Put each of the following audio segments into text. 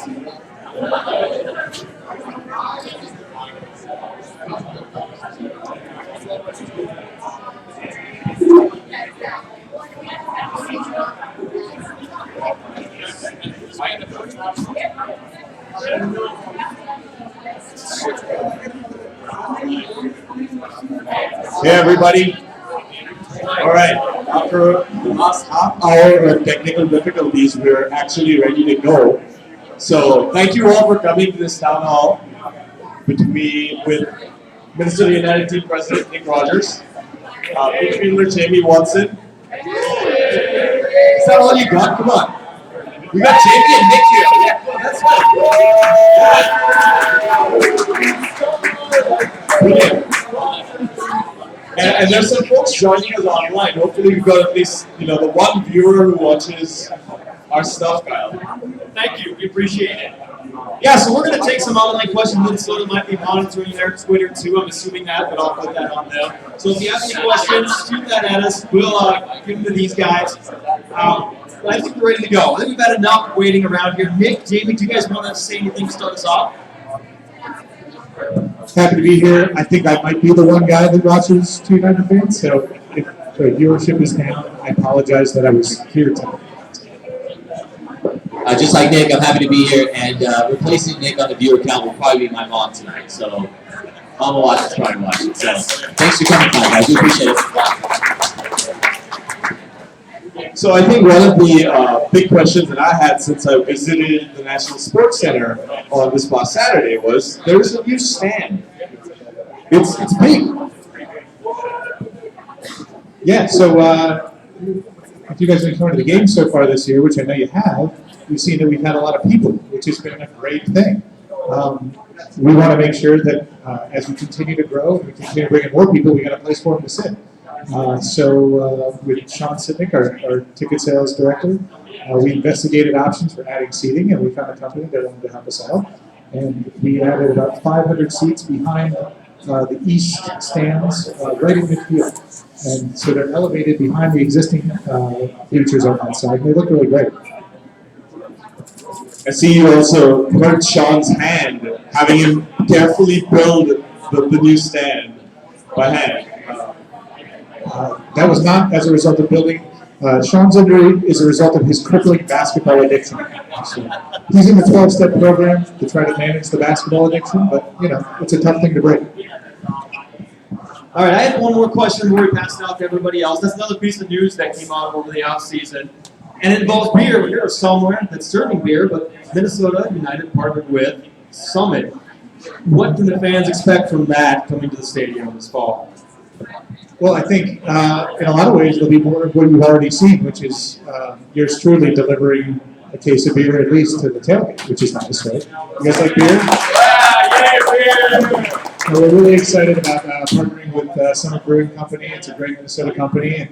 Hey everybody. All right, after the last half hour of technical difficulties, we're actually ready to go. So thank you all for coming to this town hall with Minnesota United Team President Nick Rogers, Midfielder Jamie Watson. Is that all you got? Come on. We got Jamie and Nick here. Yeah, that's fine. And there's some folks joining us online. Hopefully we've got at least, the one viewer who watches our stuff, Kyle. Thank you. We appreciate it. Yeah, so we're going to take some online questions. Minnesota might be monitoring their Twitter too. I'm assuming that, but I'll put that on there. So if you have any questions, shoot that at us. We'll give them to these guys. I think we're ready to go. I think we've had enough waiting around here. Nick, Jamie, do you guys want to say anything to start us off? Happy to be here. I think I might be the one guy that watches 2 United fans, so if the viewership is down, I apologize that I was here tonight. Just like Nick, I'm happy to be here, and replacing Nick on the viewer count will probably be my mom tonight, so Mama watches, probably watching. So thanks for coming tonight, guys. We appreciate it. So I think one of the big questions that I had since I visited the National Sports Center on this past Saturday was, there's a new stand. It's big. Yeah, so if you guys have been coming to the game so far this year, which I know you have, you've seen that we've had a lot of people, which has been a great thing. We want to make sure that as we continue to grow, we continue to bring in more people, we got a place for them to sit. So with Sean Sitnick, our ticket sales director, we investigated options for adding seating, and we found a company that wanted to help us out. And we added about 500 seats behind the east stands, right in midfield. And so they're elevated behind the existing bleachers on that side. They look really great. I see you also hurt Sean's hand, having him carefully build the new stand by hand. That was not as a result of building. Sean's injury is a result of his crippling basketball addiction. So he's in the 12-step program to try to manage the basketball addiction, but it's a tough thing to break. All right, I have one more question before we pass it out to everybody else. That's another piece of news that came out over the offseason. And it involves beer. We're somewhere that's serving beer, but Minnesota United partnered with Summit. What can the fans expect from that coming to the stadium this fall? Well, I think in a lot of ways it'll be more of what you've already seen, which is yours truly delivering a case of beer at least to the tailgate, which is nice, right? You guys like beer? Yeah, beer! We're really excited about partnering with Summit Brewing Company. It's a great Minnesota company, and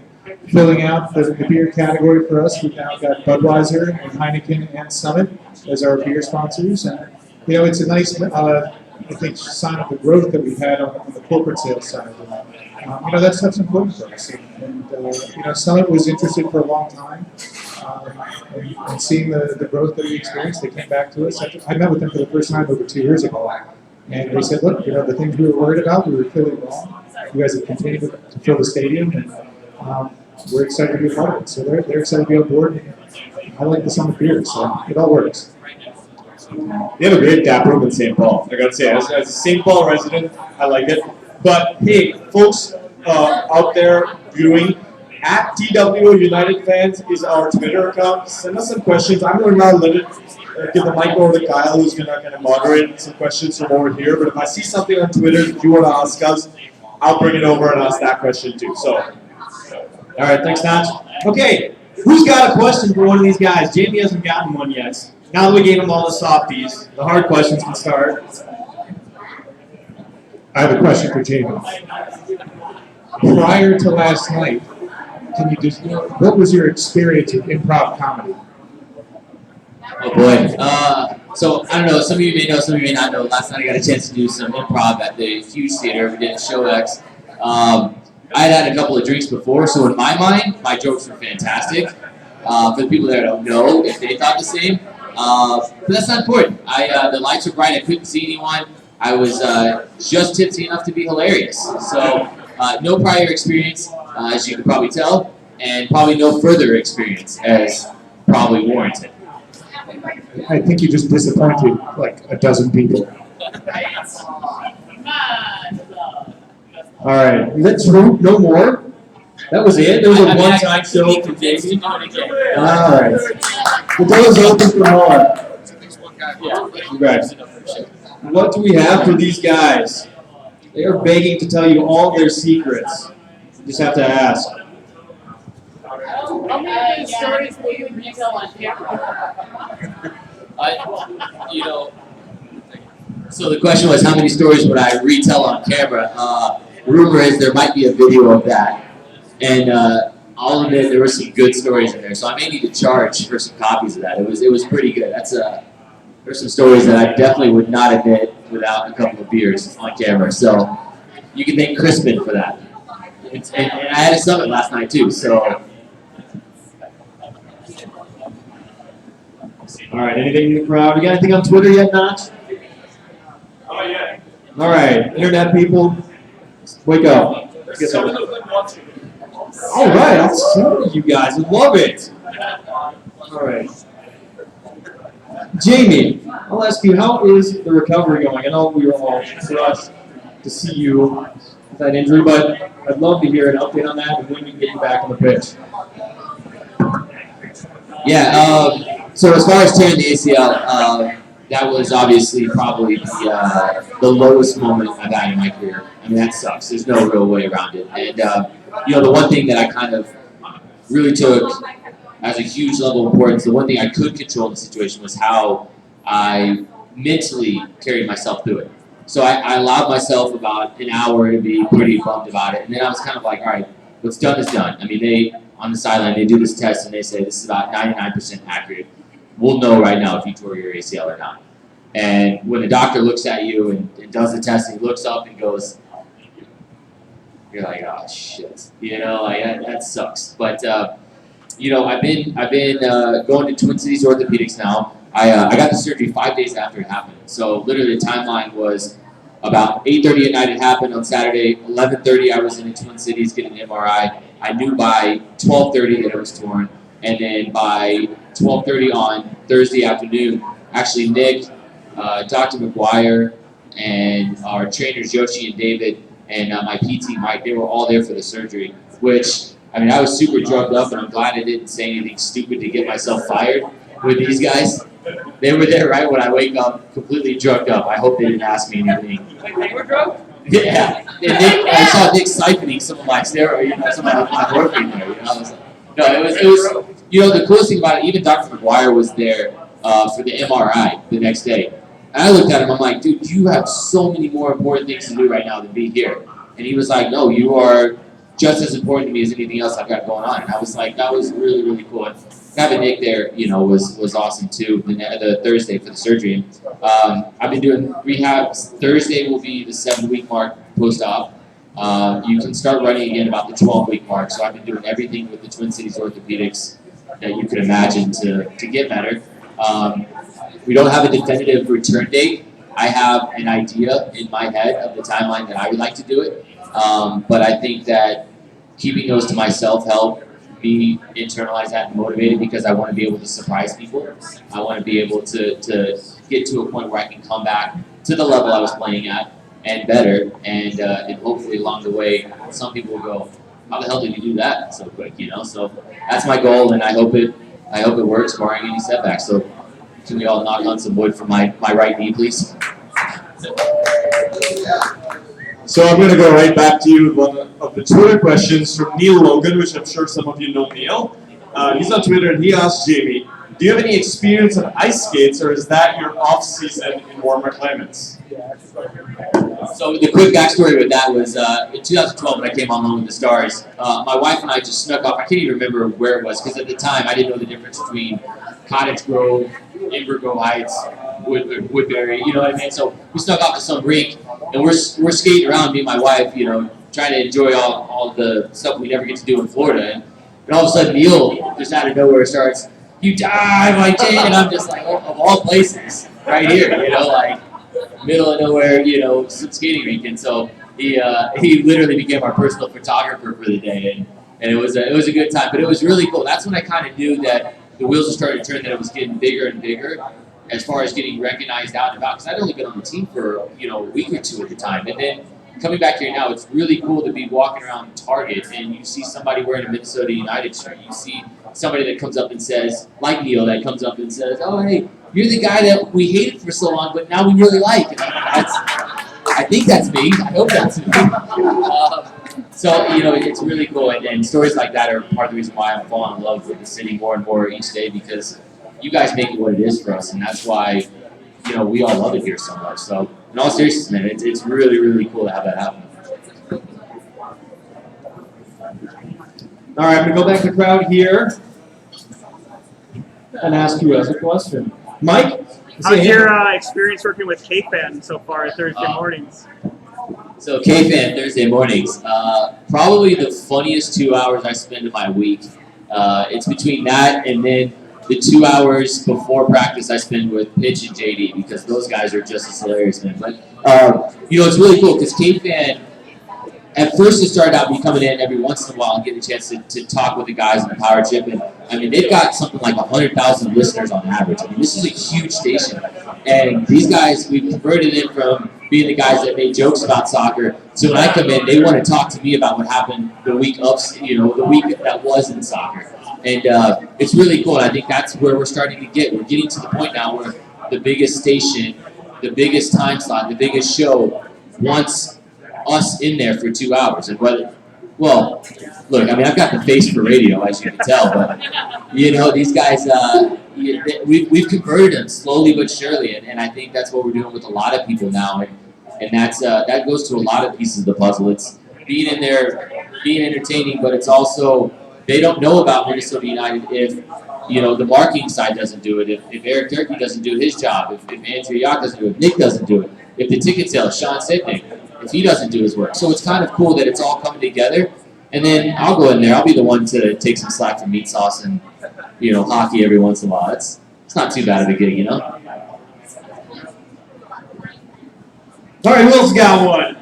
filling out the beer category for us. We've now got Budweiser and Heineken and Summit as our beer sponsors, and it's a nice, I think, sign of the growth that we've had on the corporate sales side. That stuff's important for us, and Summit was interested for a long time, and seeing the growth that we experienced, they came back to us. I met with them for the first time over 2 years ago. And they said, look, the things we were worried about, we were clearly wrong. You guys have continued to fill the stadium, and we're excited to be a part of it. So they're excited to be on board. I like the Summit beer, so it all works. They have a great tap room in St. Paul. I gotta say, as a St. Paul resident, I like it. But hey, folks out there viewing, at TWO United Fans is our Twitter account. Send us some questions. I'm going to now give the mic over to Kyle, who's going to kind of moderate some questions from over here. But if I see something on Twitter that you want to ask us, I'll bring it over and ask that question too. So, all right, thanks, Notch. Okay, who's got a question for one of these guys? Jamie hasn't gotten one yet. Now that we gave him all the softies, the hard questions can start. I have a question for Jamie. Prior to last night, can you just, what was your experience with improv comedy? Oh boy. So I don't know. Some of you may know. Some of you may not know. Last night I got a chance to do some improv at the huge theater. We did Show X. I had a couple of drinks before, so in my mind, my jokes were fantastic. For the people that don't know, if they thought the same, But that's not important. The lights were bright. I couldn't see anyone. I was just tipsy enough to be hilarious. So no prior experience, as you can probably tell, and probably no further experience as probably warranted. I think you just disappointed like a dozen people. All right, let's root no more. That was it. There was a one-time show. All right. The door is open for more. Congrats. What do we have for these guys? They are begging to tell you all their secrets. You just have to ask. How many stories will you retell on camera? So the question was, how many stories would I retell on camera? Rumor is there might be a video of that, and I'll admit there were some good stories in there. So I may need to charge for some copies of that. It was pretty good. There's some stories that I definitely would not admit without a couple of beers on camera. So you can thank Crispin for that. And I had a summit last night too. So. All right, anything in the crowd? You got anything on Twitter yet, Notch? Oh yeah. All right, internet people, wake up. All right, I'll send it to you guys. I love it. All right. Jamie, I'll ask you, how is the recovery going? I know we were all crushed to see you with that injury, but I'd love to hear an update on that and when we can get you back on the pitch. Yeah, so as far as tearing the ACL, that was obviously probably the lowest moment I've had in my career. I mean, that sucks. There's no real way around it. And, the one thing that I kind of really took as a huge level of importance, the one thing I could control in the situation was how I mentally carried myself through it. So I allowed myself about an hour to be pretty bummed about it. And then I was kind of like, all right, what's done is done. I mean, on the sideline, they do this test and they say this is about 99% accurate. We'll know right now if you tore your ACL or not. And when the doctor looks at you and does the test, and he looks up and goes, you're like, oh shit, that sucks. But I've been going to Twin Cities Orthopedics now. I got the surgery 5 days after it happened. So literally the timeline was about 8:30 at night it happened on Saturday. 11:30 I was in the Twin Cities getting an MRI. I knew by 12:30 that it was torn. And then by 12:30 on Thursday afternoon, actually Nick, Dr. McGuire, and our trainers Yoshi and David, and my PT Mike, they were all there for the surgery, which, I mean, I was super drugged up, and I'm glad I didn't say anything stupid to get myself fired with these guys. They were there right when I wake up, completely drugged up. I hope they didn't ask me anything. They were drunk? Yeah. I saw Nick siphoning some of my steroids, some of my morphine there. I was like, no, it was, the coolest thing about it, even Dr. McGuire was there for the MRI the next day. And I looked at him, I'm like, dude, you have so many more important things to do right now than be here. And he was like, no, you are just as important to me as anything else I've got going on. And I was like, that was really, really cool. And having Nick there, was awesome too, the Thursday for the surgery. I've been doing rehabs. Thursday will be the 7-week mark post-op. You can start running again about the 12-week mark. So I've been doing everything with the Twin Cities Orthopedics that you could imagine to get better. We don't have a definitive return date. I have an idea in my head of the timeline that I would like to do it. But I think that keeping those to myself help me internalize that and motivate it, because I want to be able to surprise people. I want to be able to get to a point where I can come back to the level I was playing at and better. And hopefully along the way, some people will go, how the hell did you do that so quick? So that's my goal, and I hope it works, barring any setbacks. So can we all knock on some wood for my right knee, please? So I'm going to go right back to you with one of the Twitter questions from Neil Logan, which I'm sure some of you know Neil. He's on Twitter, and he asked Jamie, do you have any experience on ice skates, or is that your off-season in warmer climates? So the quick backstory with that was in 2012 when I came on loan with the Stars, my wife and I just snuck off. I can't even remember where it was, because at the time I didn't know the difference between Cottage Grove, Invergrove Heights, Woodbury, you know what I mean? So we snuck off to some rink, and we're skating around, me and my wife, trying to enjoy all the stuff we never get to do in Florida. And all of a sudden, Neil, just out of nowhere, starts, you dive like Jake, and I'm just like, oh, of all places, right here, like middle of nowhere, some skating rink, and so he literally became our personal photographer for the day, and it was a good time, but it was really cool. That's when I kind of knew that the wheels were starting to turn, that it was getting bigger and bigger as far as getting recognized out and about, because I'd only been on the team for a week or two at the time, and then coming back here now, it's really cool to be walking around Target and you see somebody wearing a Minnesota United shirt. You see somebody that comes up and says, like Neil, that comes up and says, oh, hey, you're the guy that we hated for so long, but now we really like. And I think that's me. I hope that's me. So, it's really cool. And stories like that are part of the reason why I'm falling in love with the city more and more each day, because you guys make it what it is for us. And that's why, we all love it here so much. So, in all seriousness, man, it's really, really cool to have that happen. All right, I'm going to go back to the crowd here and ask you as a question. Mike? How's your experience working with K-Fan so far Thursday mornings? So K-Fan Thursday mornings, probably the funniest 2 hours I spend in my week. It's between that and then the 2 hours before practice I spend with Pitch and JD, because those guys are just as hilarious, man. But, it's really cool because K-Fan, at first it started out me coming in every once in a while and getting a chance to talk with the guys in the power chip. And, they've got something like 100,000 listeners on average. This is a huge station. And these guys, we've converted them from being the guys that made jokes about soccer. So when I come in, they want to talk to me about what happened the week of, the week that was in soccer. And it's really cool. I think that's where we're starting to get. We're getting to the point now where the biggest station, the biggest time slot, the biggest show wants us in there for 2 hours. And look, I've got the face for radio, as you can tell, but, these guys, we've converted them slowly but surely, and I think that's what we're doing with a lot of people now, and that's that goes to a lot of pieces of the puzzle. It's being in there, being entertaining, but it's also, they don't know about Minnesota United if, the marketing side doesn't do it, if Eric Turkey doesn't do his job, if Andrew Yacht doesn't do it, if Nick doesn't do it, if the ticket sales, Sean Sidnick, if he doesn't do his work. So it's kind of cool that it's all coming together. And then I'll go in there. I'll be the one to take some slack from meat sauce and, hockey every once in a while. It's not too bad of a gig, All right, who else got one?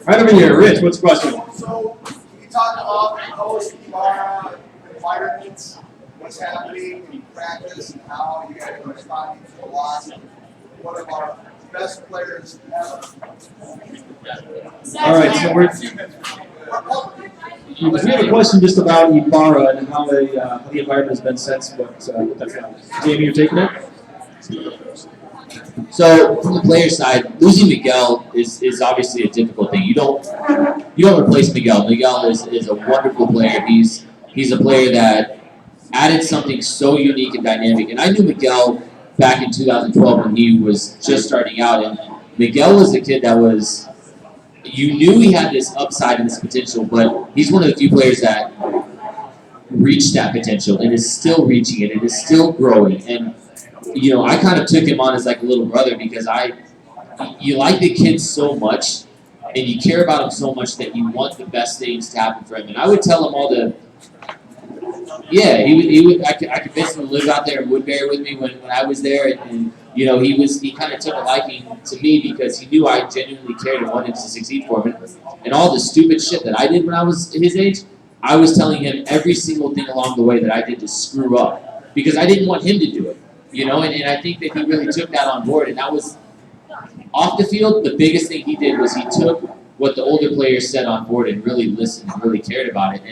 Right over here. Rich, what's the question? So, you talk about the post environments, what's happening in practice, and how you guys are responding to the loss. One of our best players ever. All right, so we have a question just about Ibarra and how the environment has been since what that's happened. Jamie, you're taking it? So from the player side, losing Miguel is obviously a difficult thing. You don't replace Miguel. Miguel is a wonderful player. He's a player that added something so unique and dynamic. And I knew Miguel back in 2012 when he was just starting out. And Miguel was a kid that was, you knew he had this upside and this potential, but he's one of the few players that reached that potential and is still reaching it and is still growing. And, I kind of took him on as like a little brother because you like the kid so much and you care about him so much that you want the best things to happen for him. And I would tell him all the, I convinced him to live out there in Woodbury with me when I was there, and he kind of took a liking to me because he knew I genuinely cared and wanted to succeed for him. And all the stupid shit that I did when I was his age, I was telling him every single thing along the way that I did to screw up because I didn't want him to do it, and I think that he really took that on board. And that was off the field. The biggest thing he did was he took what the older players said on board and really listened and really cared about it.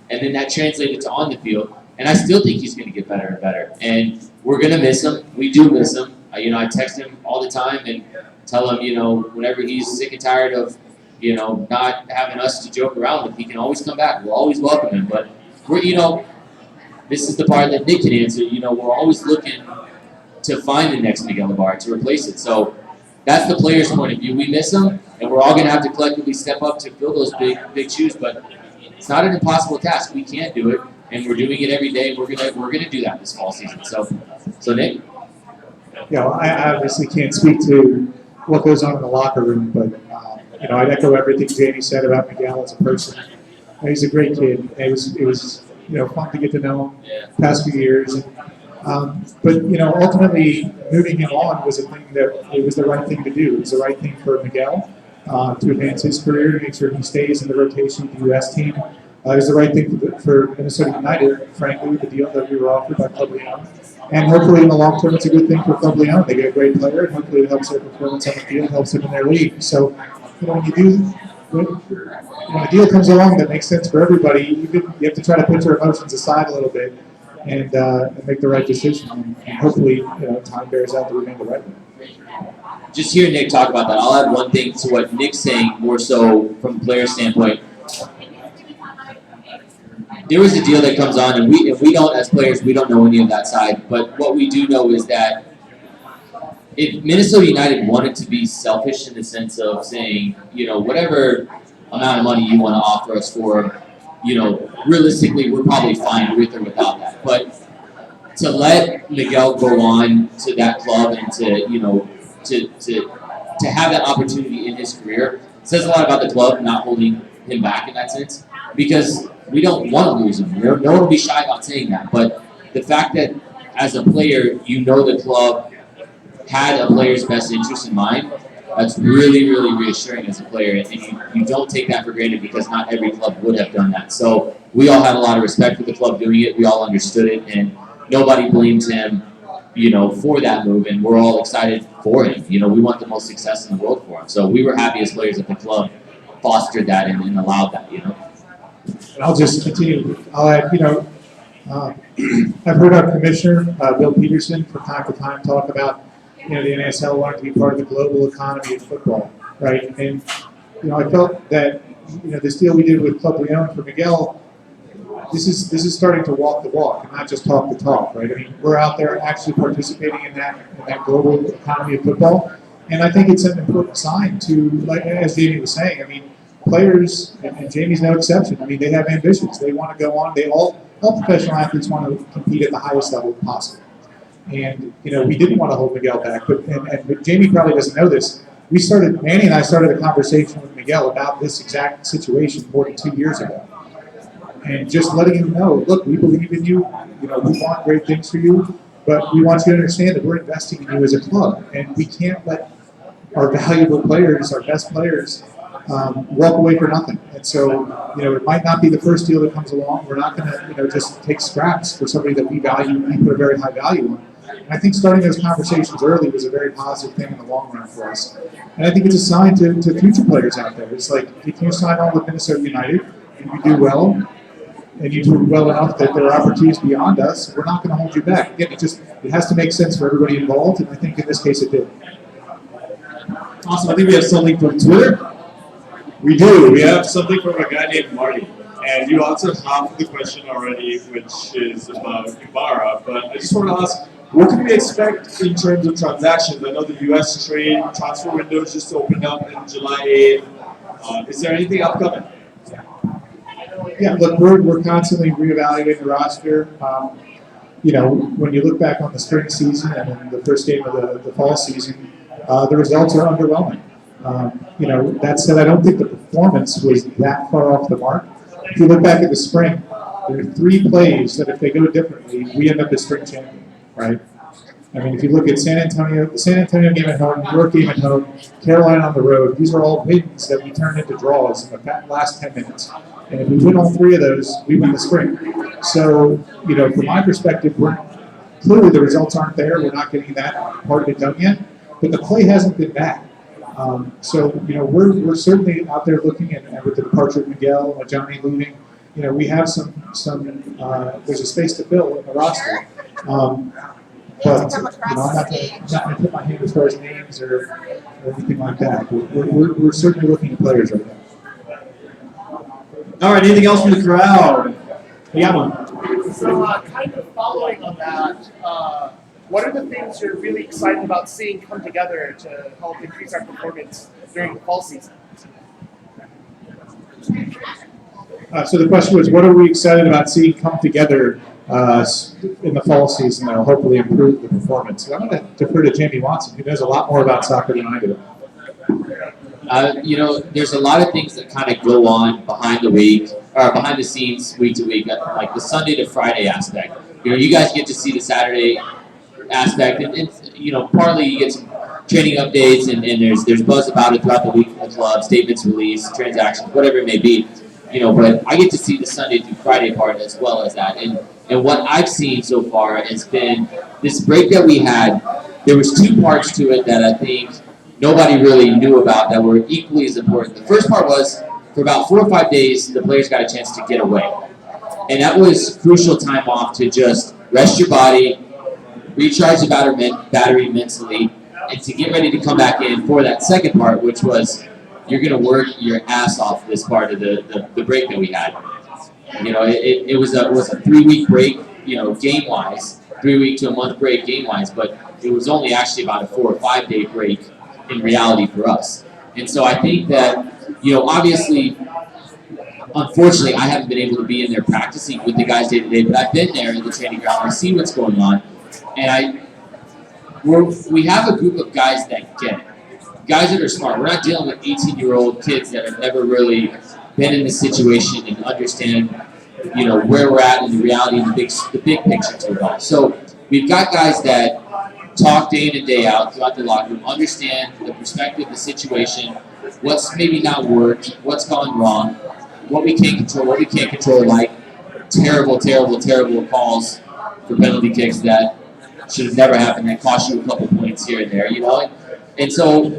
And then that translated to on the field. And I still think he's going to get better and better. And we're going to miss him. We do miss him. I text him all the time and tell him, whenever he's sick and tired of, not having us to joke around with, he can always come back. We'll always welcome him. But we're, this is the part that Nick can answer. We're always looking to find the next Miguel Ibarra to replace it. So that's the player's point of view. We miss him, and we're all going to have to collectively step up to fill those big shoes. But it's not an impossible task. We can do it, and we're doing it every day. We're gonna do that this fall season. So Nick. I obviously can't speak to what goes on in the locker room, but I'd echo everything Jamie said about Miguel as a person. He's a great kid. It was fun to get to know him past few years. And, But ultimately moving him on was a thing that it was the right thing to do. It was the right thing for Miguel to advance his career, to make sure he stays in the rotation of the U.S. team. It was the right thing for Minnesota United, frankly, the deal that we were offered by Club Leon. And hopefully in the long term, it's a good thing for Club Leon. They get a great player, and hopefully it helps their performance on the field, helps them in their league. So, when a deal comes along that makes sense for everybody, you have to try to put your emotions aside a little bit and make the right decision. And hopefully, time bears out to remain the right one. Just hearing Nick talk about that, I'll add one thing to what Nick's saying, more so from a player standpoint. There was a deal that comes on, and if we don't, as players, we don't know any of that side. But what we do know is that if Minnesota United wanted to be selfish in the sense of saying, whatever amount of money you want to offer us for, realistically, we're probably fine with or without that. But to let Miguel go on to that club and to have that opportunity in his career says a lot about the club not holding him back in that sense, because we don't want to lose him. No one will be shy about saying that. But the fact that as a player, the club had a player's best interest in mind, that's really, really reassuring as a player. And you don't take that for granted, because not every club would have done that. So we all had a lot of respect for the club doing it. We all understood it, and nobody blames him, for that move. And we're all excited for him. We want the most success in the world for him. So we were happy as players that the club fostered that and allowed that, And I'll just continue. I'll add, I've heard our commissioner, Bill Peterson, from time to time talk about, the NASL wanting to be part of the global economy of football, right? And, I felt that, this deal we did with Club Leon for Miguel, this is starting to walk the walk and not just talk the talk, right? I mean, we're out there actually participating in that global economy of football. And I think it's an important sign to, like, as Jamie was saying, I mean, players, and Jamie's no exception, I mean, they have ambitions. They want to go on. All professional athletes want to compete at the highest level possible. And, we didn't want to hold Miguel back. But Jamie probably doesn't know this. Manny and I started a conversation with Miguel about this exact situation more than 2 years ago. And just letting him know, look, we believe in you. We want great things for you. But we want you to understand that we're investing in you as a club. And we can't let our valuable players, our best players, walk away for nothing. And so, it might not be the first deal that comes along. We're not going to, just take scraps for somebody that we value, we put a very high value on. And I think starting those conversations early was a very positive thing in the long run for us. And I think it's a sign to future players out there. It's like, if you sign on with Minnesota United and you do well, and you do well enough that there are opportunities beyond us, we're not going to hold you back. Again, it has to make sense for everybody involved, and I think in this case it did. Awesome. I think we have something from Twitter. We do. We have something from a guy named Marty. And you answered half of the question already, which is about Ibarra. But I just want to ask, what can we expect in terms of transactions? I know the U.S. trade transfer window is just opened up in July 8th. Is there anything upcoming? Yeah, look, we're constantly reevaluating the roster. When you look back on the spring season and then the first game of the fall season, the results are underwhelming. That said, I don't think the performance was that far off the mark. If you look back at the spring, there are 3 plays that if they go differently, we end up as spring champion, right? I mean, if you look at the San Antonio game at home, New York game at home, Carolina on the road, these are all wins that we turned into draws in the last 10 minutes. And if we win all 3 of those, we win the spring. So, from my perspective, clearly the results aren't there. We're not getting that part of it done yet. But the play hasn't been bad. We're certainly out there looking, and with the departure of Miguel and Johnny leaving, we have some there's a space to fill in the roster. But I'm not going to put my hand as far as names or anything like that. We're certainly looking at players right now. All right, anything else from the crowd? We got one. So, kind of following on that, what are the things you're really excited about seeing come together to help increase our performance during the fall season? So the question was, what are we excited about seeing come together in the fall season that will hopefully improve the performance? So I'm going to defer to Jamie Watson, who knows a lot more about soccer than I do. There's a lot of things that kind of go on behind the scenes, week to week, like the Sunday to Friday aspect. you guys get to see the Saturday aspect, and partly you get some training updates, and there's buzz about it throughout the week from the club, statements released, transactions, whatever it may be. But I get to see the Sunday through Friday part as well as that, and what I've seen so far has been this break that we had. There was two parts to it that I think nobody really knew about that were equally as important. The first part was, for about 4 or 5 days, the players got a chance to get away. And that was crucial time off to just rest your body, recharge the battery mentally, and to get ready to come back in for that second part, which was you're going to work your ass off this part of the break that we had. It was a 3-week break, game-wise, 3-week to a month break game-wise, but it was only actually about a 4 or 5 day break in reality for us. And so I think that, obviously, unfortunately, I haven't been able to be in there practicing with the guys day to day, but I've been there in the training ground. I see what's going on, and we have a group of guys that get it, guys that are smart. We're not dealing with 18-year-old kids that have never really been in this situation and understand, where we're at and the reality and the big picture to it all. So we've got guys that talk day in and day out throughout the locker room, understand the perspective, the situation, what's maybe not worked, what's gone wrong, what we can control, what we can't control, like terrible calls for penalty kicks that should have never happened, that cost you a couple points here and there, And so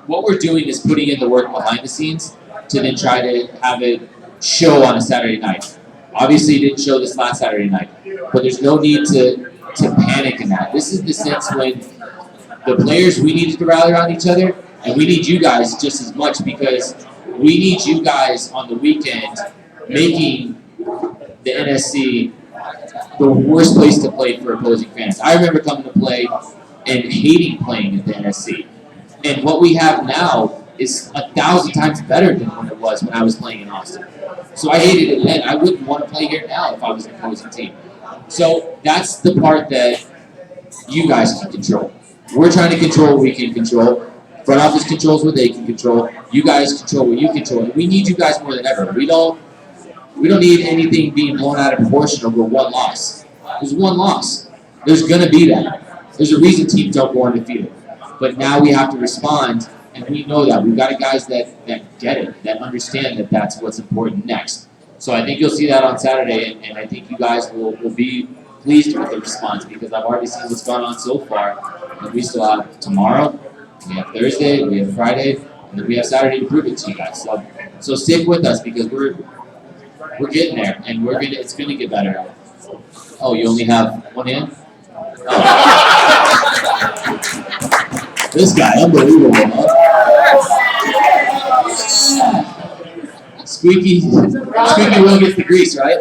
what we're doing is putting in the work behind the scenes to then try to have it show on a Saturday night. Obviously, it didn't show this last Saturday night, but there's no need to panic in that. This is the sense when the players, we need to rally around each other, and we need you guys just as much, because we need you guys on the weekend making the NSC the worst place to play for opposing fans. I remember coming to play and hating playing at the NSC. And what we have now is 1,000 times better than what it was when I was playing in Austin. So I hated it then. I wouldn't want to play here now if I was an opposing team. So that's the part that you guys can control. We're trying to control what we can control. Front office controls what they can control. You guys control what you control. And we need you guys more than ever. We don't need anything being blown out of proportion over one loss. There's one loss. There's going to be that. There's a reason teams don't go undefeated. But now we have to respond, and we know that. We've got guys that get it, that understand that that's what's important next. So I think you'll see that on Saturday, and I think you guys will be pleased with the response, because I've already seen what's gone on so far. And we still have tomorrow, we have Thursday, we have Friday, and then we have Saturday to prove it to you guys. So stick with us, because we're getting there, and it's gonna get better. Oh, you only have one hand? Oh. This guy, unbelievable, huh? Squeaky wheel gets the grease, right?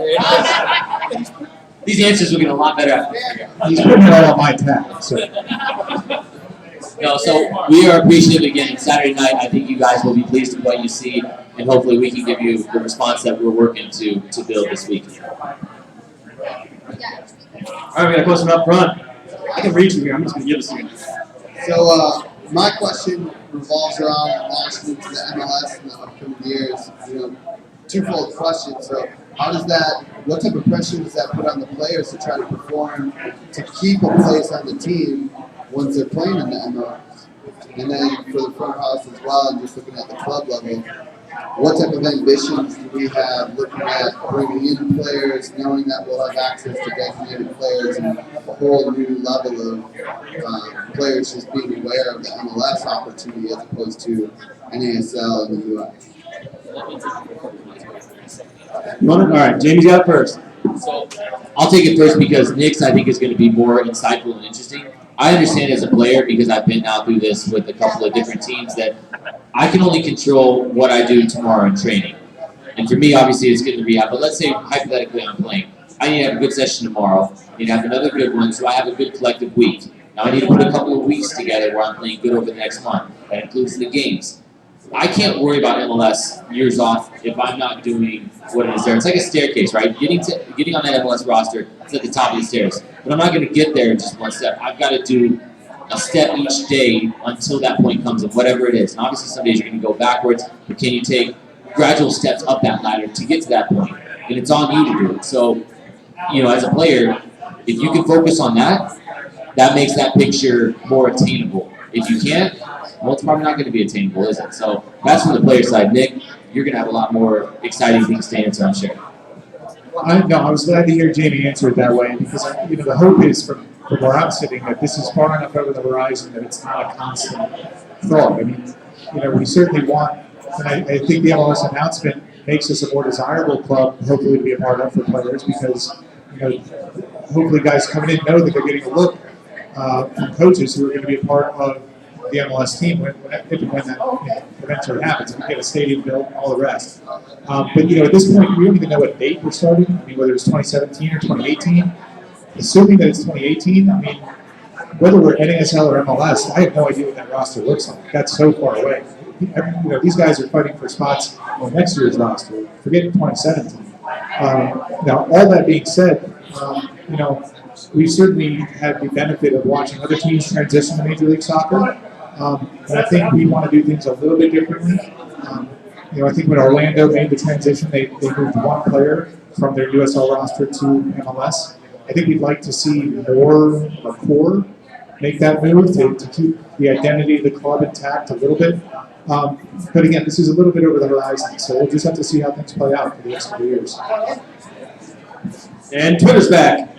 These answers will get a lot better after. He's putting it all on my tab. So. No, so we are appreciative again. Saturday night, I think you guys will be pleased with what you see, and hopefully we can give you the response that we're working to build this week. All right, we got a question up front. I can read you here. I'm just going to give this to you. So my question revolves around launching into the MLS in the upcoming years. Twofold question. So what type of pressure does that put on the players to try to perform to keep a place on the team once they're playing in the MLS? And then for the front house as well, and just looking at the club level, what type of ambitions do we have looking at bringing in players, knowing that we'll have access to designated players and a whole new level of players just being aware of the MLS opportunity as opposed to NASL in the U.S.? All right, Jamie's got it first. So I'll take it first, because Nick's, I think, is going to be more insightful and interesting. I understand as a player, because I've been now through this with a couple of different teams, that I can only control what I do tomorrow in training. And for me, obviously, it's getting to rehab. But let's say, hypothetically, I'm playing. I need to have a good session tomorrow. I need to have another good one, so I have a good collective week. Now I need to put a couple of weeks together where I'm playing good over the next month. That includes the games. I can't worry about MLS years off if I'm not doing what it is there. It's like a staircase, right? Getting on that MLS roster, it's at the top of the stairs. But I'm not going to get there in just one step. I've got to do a step each day until that point comes, and whatever it is. And obviously some days you're going to go backwards, but can you take gradual steps up that ladder to get to that point? And it's on you to do it. So as a player, if you can focus on that, that makes that picture more attainable. If you can't, well, it's probably not going to be attainable, is it? So that's from the player side. Nick, you're going to have a lot more exciting things to answer, I'm sure. Well, I was glad to hear Jamie answer it that way because the hope is from where I'm sitting that this is far enough over the horizon that it's not a constant thought. I mean, we certainly want, and I think the MLS announcement makes us a more desirable club, hopefully to be a part of for players because hopefully guys coming in know that they're getting a look from coaches who are going to be a part of the MLS team if and when that eventually happens. And we get a stadium built, all the rest. But at this point, we don't even know what date we're starting. I mean, whether it's 2017 or 2018. Assuming that it's 2018, I mean, whether we're NASL or MLS, I have no idea what that roster looks like. That's so far away. These guys are fighting for spots on next year's roster. Forget 2017. Now, all that being said, we certainly had the benefit of watching other teams transition to Major League Soccer. And I think we want to do things a little bit differently. I think when Orlando made the transition, they moved one player from their USL roster to MLS. I think we'd like to see more of a core make that move to keep the identity of the club intact a little bit. But again, this is a little bit over the horizon, so we'll just have to see how things play out for the next couple of years. And Twitter's back.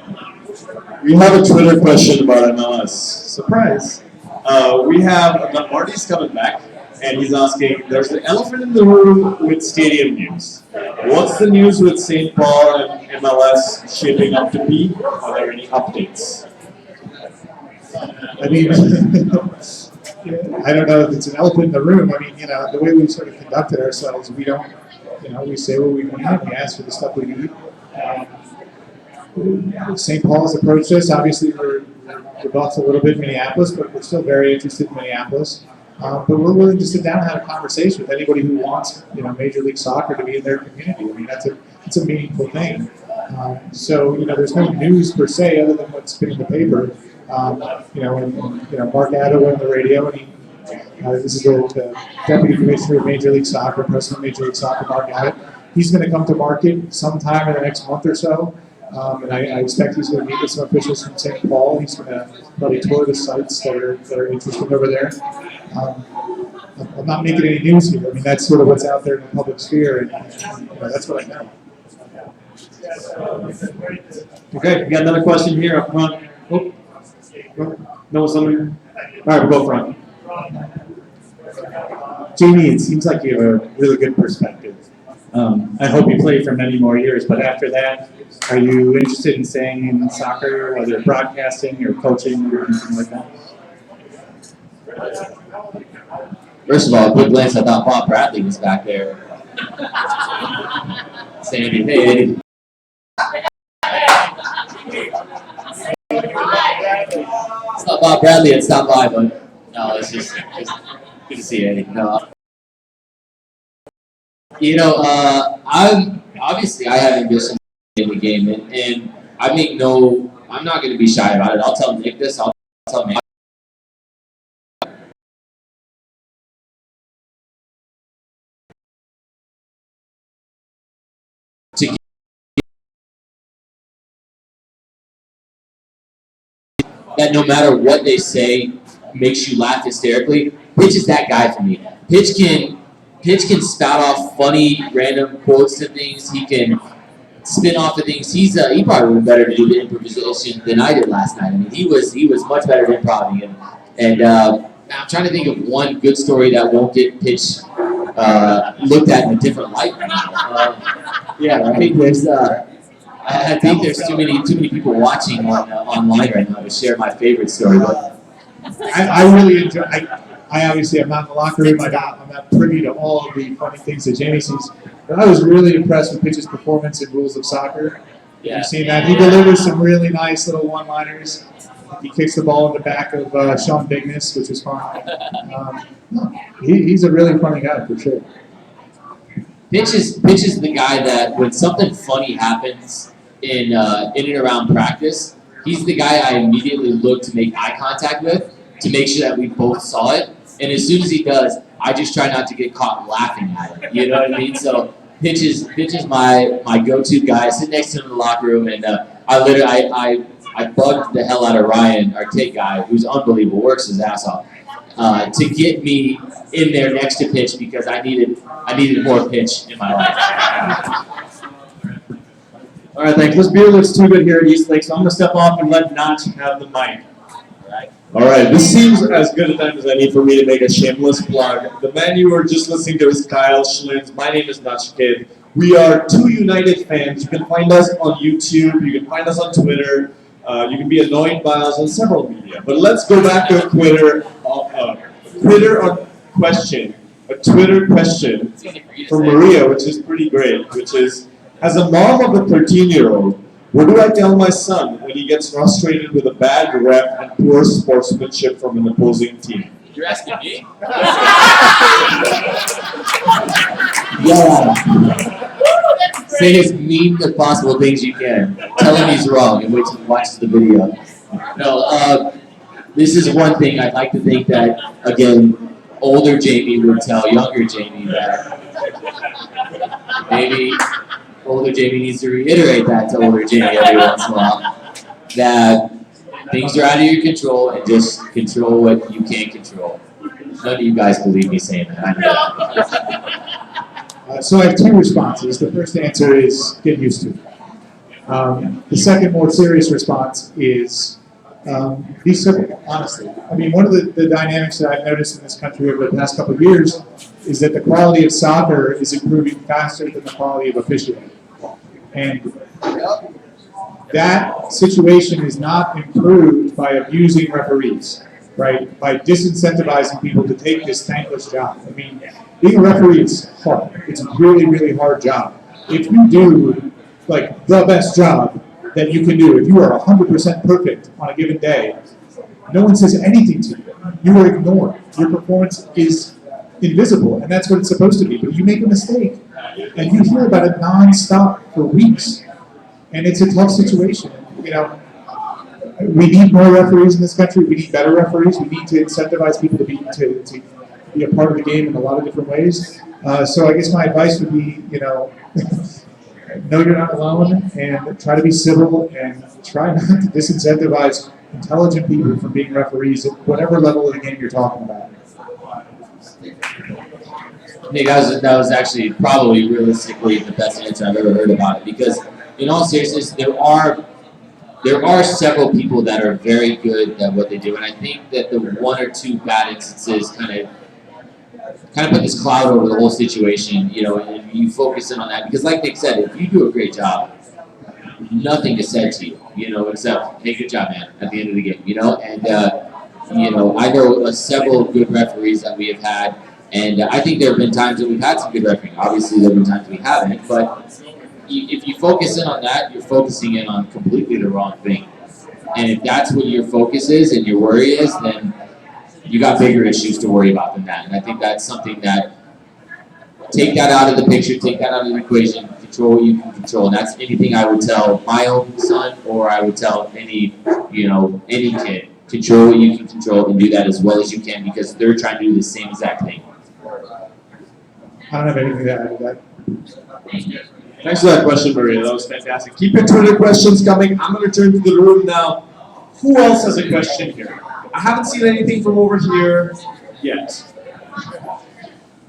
We have a Twitter question about MLS. Surprise. We have Marty's coming back, and he's asking, there's an elephant in the room with stadium news. What's the news with St. Paul and MLS shaping up to be? Are there any updates? I mean, I don't know if it's an elephant in the room. I mean, the way we've sort of conducted ourselves, we don't, we say what we need, we ask for the stuff we need. St. Paul's approached us. Obviously, we're buffed a little bit in Minneapolis, but we're still very interested in Minneapolis. But we're willing to sit down and have a conversation with anybody who wants, Major League Soccer to be in their community. I mean, it's a meaningful thing. So there's no news per se other than what's been in the paper. Mark Addo went on the radio, and this is the Deputy Commissioner of Major League Soccer, President of Major League Soccer, Mark Addo. He's going to come to market sometime in the next month or so. And I expect he's going to meet with some officials from St. Paul. He's going to probably tour the sites that are interested over there. I'm not making any news here. I mean, that's sort of what's out there in the public sphere, and that's what I know. Okay, we got another question here up front. Oh, no one's on. All right, we'll go front. Jamie, it seems like you have a really good perspective. I hope you play for many more years, but after that, are you interested in staying in soccer, whether broadcasting or coaching or anything like that? First of all, a quick glance, I thought Bob Bradley was back there. Sandy, hey, Eddie. It's not Bob Bradley, it's not by, but no, it's just good to see you, Eddie. No. I'm obviously I have ambition in the game, and I'm not going to be shy about it. I'll tell Nick this. I'll tell Nick. That no matter what they say makes you laugh hysterically. Pitch is that guy for me. Pitch can spout off funny random quotes to things. He can spin off of things. He probably would be better to do the improvisation than I did last night. I mean, he was much better at improvising. And I'm trying to think of one good story that won't get Pitch looked at in a different light. Yeah, I think there's too many people watching online right now to share my favorite story. But I really enjoy. I obviously am not in the locker room. I'm not privy to all of the funny things that Jamie sees. But I was really impressed with Pitch's performance in Rules of Soccer. yeah, You've seen that. He delivers some really nice little one-liners. He kicks the ball in the back of Sean Bigness, which is fun. He's a really funny guy for sure. Pitch is the guy that when something funny happens in and around practice, he's the guy I immediately look to make eye contact with to make sure that we both saw it. And as soon as he does, I just try not to get caught laughing at it. You know what I mean? So Pitch is my go-to guy. I sit next to him in the locker room, and I bugged the hell out of Ryan, our take guy, who's unbelievable, works his ass off, to get me in there next to pitch because I needed more pitch in my life. All right, thanks. This beer looks too good here at East Lake, so I'm going to step off and let Notch have the mic. All right, this seems as good a time as I need for me to make a shameless plug. The man you were just listening to is Kyle Schlins. My name is Nachkid. We are two United fans. You can find us on YouTube. You can find us on Twitter. You can be annoyed by us on several media. But let's go back to a Twitter question from Maria, which is pretty great, which is, as a mom of a 13-year-old, what do I tell my son when he gets frustrated with a bad ref and poor sportsmanship from an opposing team? You're asking me? That's Say great. as mean as possible things you can. Tell him he's wrong and wait till he watches the video. No, this is one thing I'd like to think that, again, older Jamie would tell younger Jamie that maybe older Jamie needs to reiterate that to older Jamie every once in a while. That things are out of your control and just control what you can't control. None of you guys believe me saying that. I know that. So I have two responses. The first answer is get used to it. The second, more serious response is be civil, honestly. I mean, one of the dynamics that I've noticed in this country over the past couple of years is that the quality of soccer is improving faster than the quality of officiating. And that situation is not improved by abusing referees, right? By disincentivizing people to take this thankless job. I mean, being a referee is hard. It's a really, really hard job. If you do like the best job that you can do, if you are 100% perfect on a given day, no one says anything to you. You are ignored. Your performance is invisible, and that's what it's supposed to be. But you make a mistake, and you hear about it nonstop for weeks, and it's a tough situation. You know, we need more referees in this country. We need better referees. We need to incentivize people to be a part of the game in a lot of different ways. So I guess my advice would be, you know you're not alone, and try to be civil, and try not to disincentivize intelligent people from being referees at whatever level of the game you're talking about. I think that was actually probably realistically the best answer I've ever heard about it, because in all seriousness, there are several people that are very good at what they do, and I think that the one or two bad instances kind of put this cloud over the whole situation, and you focus in on that, because like Nick said, if you do a great job, nothing is said to you, except, hey, good job, man, at the end of the game, and I know several good referees that we have had, and I think there have been times that we've had some good refereeing. Obviously, there have been times we haven't, but if you focus in on that, you're focusing in on completely the wrong thing. And if that's what your focus is and your worry is, then you got bigger issues to worry about than that. And I think that's something that, take that out of the picture, take that out of the equation, control what you can control. And that's anything I would tell my own son, or I would tell any kid. Control what you can control and do that as well as you can, because they're trying to do the same exact thing. I don't have anything to add to that. Thanks for that question, Maria. That was fantastic. Keep your Twitter questions coming. I'm going to turn to the room now. Who else has a question here? I haven't seen anything from over here yet.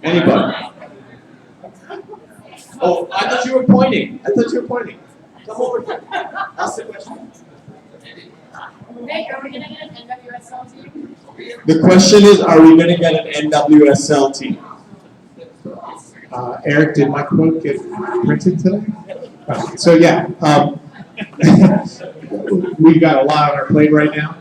Anybody? Oh, I thought you were pointing. Come over here. Ask the question. Nick, are we going to get an NWSL team? The question is, are we going to get an NWSL team? Eric, did my quote get printed today? So yeah, we've got a lot on our plate right now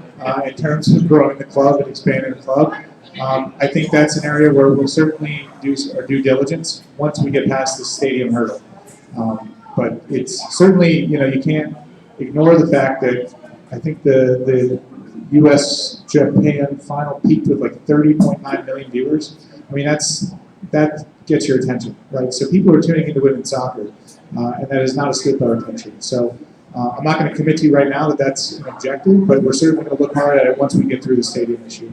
in terms of growing the club and expanding the club. I think that's an area where we'll certainly do our due diligence once we get past the stadium hurdle. But it's certainly, you can't ignore the fact that I think the U.S.-Japan final peaked with like 30.9 million viewers. I mean, that gets your attention, right? So people are tuning into women's soccer, and that has not escaped our attention. So I'm not going to commit to you right now that that's an objective, but we're certainly going to look hard at it once we get through the stadium issue.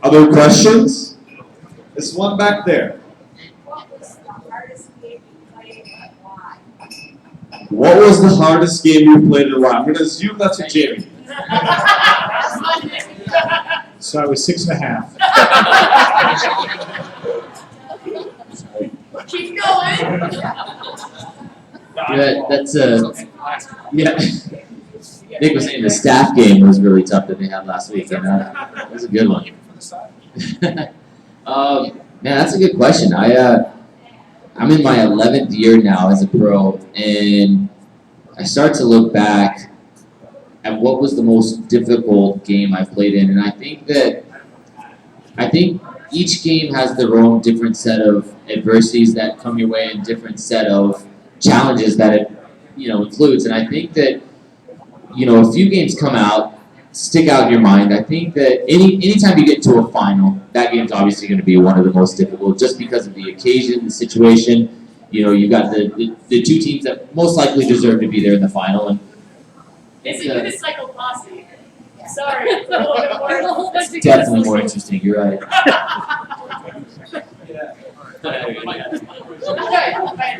Other questions? There's one back there. What was the hardest game you played and why? What was the hardest game you played in a while? I'm going to assume that's a Jamie. So I was 6.5. Keep going. Yeah, that's yeah. Nick was saying the staff game was really tough that they had last week, and that was a good one. Man, that's a good question. I'm in my 11th year now as a pro, and I start to look back at what was the most difficult game I played in, and I think each game has their own different set of adversities that come your way and different set of challenges that it includes. And I think that a few games stick out in your mind. I think that anytime you get to a final, that game's obviously going to be one of the most difficult, just because of the occasion, the situation. You've got the two teams that most likely deserve to be there in the final, and Is it with a cycle posse? Sorry, it's a little bit more. it's definitely more interesting. You're right. Okay,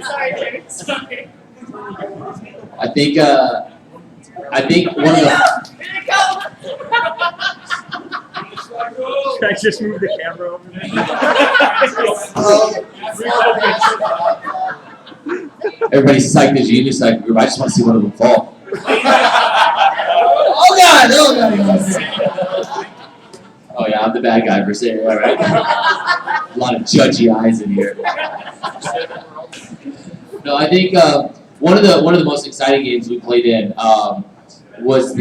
sorry, Jimmy. Sorry. I think one of the Here they come. Should I just move the camera over there? everybody's psyched as a unicycle group. I just want to see one of them fall. Oh God! Oh God! Oh yeah, I'm the bad guy for saying that, right? A lot of judgy eyes in here. No, I think one of the most exciting games we played in was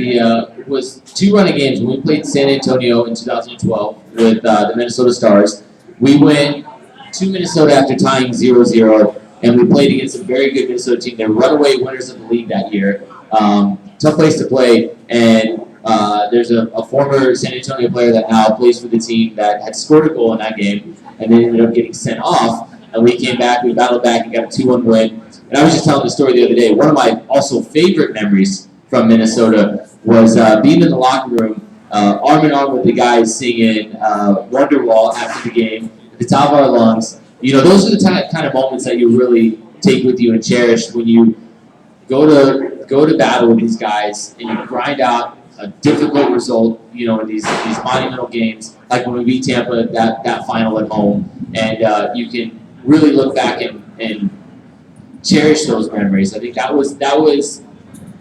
two running games when we played San Antonio in 2012 with the Minnesota Stars. We went to Minnesota after tying 0-0, and we played against a very good Minnesota team. They're runaway winners of the league that year. Tough place to play, and there's a former San Antonio player that now plays for the team that had scored a goal in that game, and then ended up getting sent off. And we came back, we battled back, and got a 2-1 win. And I was just telling the story the other day. One of my also favorite memories from Minnesota was being in the locker room, arm in arm with the guys singing Wonderwall after the game at the top of our lungs. Those are the kind of moments that you really take with you and cherish when you go to battle with these guys and you grind out a difficult result, in these monumental games, like when we beat Tampa that final at home, and you can really look back and cherish those memories. I think that was